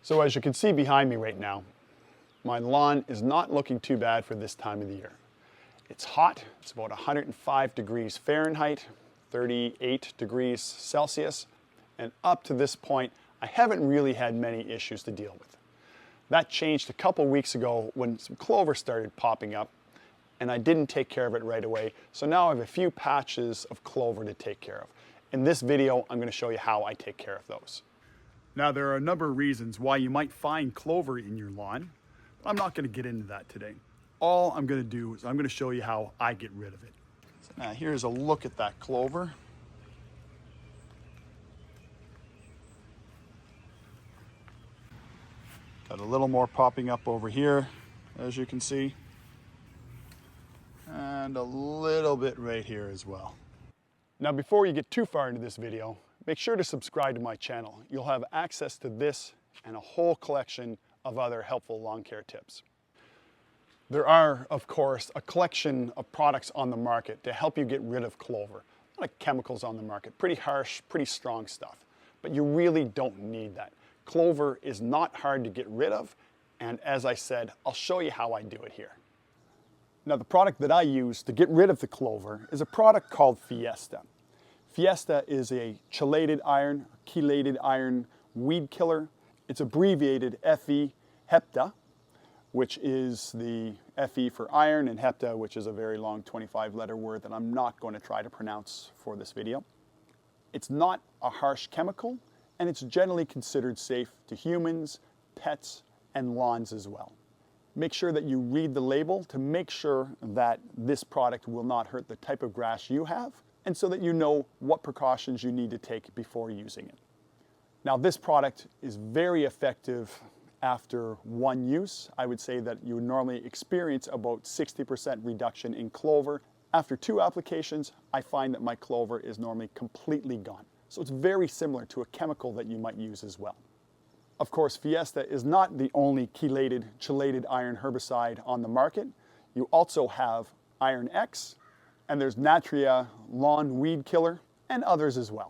So as you can see behind me right now, my lawn is not looking too bad for this time of the year. It's hot, it's about 105 degrees Fahrenheit, 38 degrees Celsius, and up to this point, I haven't really had many issues to deal with. That changed a couple weeks ago when some clover started popping up, and I didn't take care of it right away, so now I have a few patches of clover to take care of. In this video, I'm going to show you how I take care of those. Now, there are a number of reasons why you might find clover in your lawn. I'm not going to get into that today. All I'm going to do is I'm going to show you how I get rid of it. So now here's a look at that clover. Got a little more popping up over here, as you can see. And a little bit right here as well. Now, before you get too far into this video, make sure to subscribe to my channel. You'll have access to this and a whole collection of other helpful lawn care tips. There are, of course, a collection of products on the market to help you get rid of clover. A lot of chemicals on the market, pretty harsh, pretty strong stuff. But you really don't need that. Clover is not hard to get rid of, and as I said, I'll show you how I do it here. Now, the product that I use to get rid of the clover is a product called Fiesta. Fiesta is a chelated iron, chelated iron weed killer. It's abbreviated Fe, hepta, which is the Fe for iron, and hepta, which is a very long 25-letter word that I'm not going to try to pronounce for this video. It's not a harsh chemical, and it's generally considered safe to humans, pets, and lawns as well. Make sure that you read the label to make sure that this product will not hurt the type of grass you have, and so that you know what precautions you need to take before using it. Now, this product is very effective after one use. I would say that you would normally experience about 60% reduction in clover. After 2 applications, I find that my clover is normally completely gone. So it's very similar to a chemical that you might use as well. Of course, Fiesta is not the only chelated iron herbicide on the market. You also have Iron X, and there's Natria lawn weed killer, and others as well.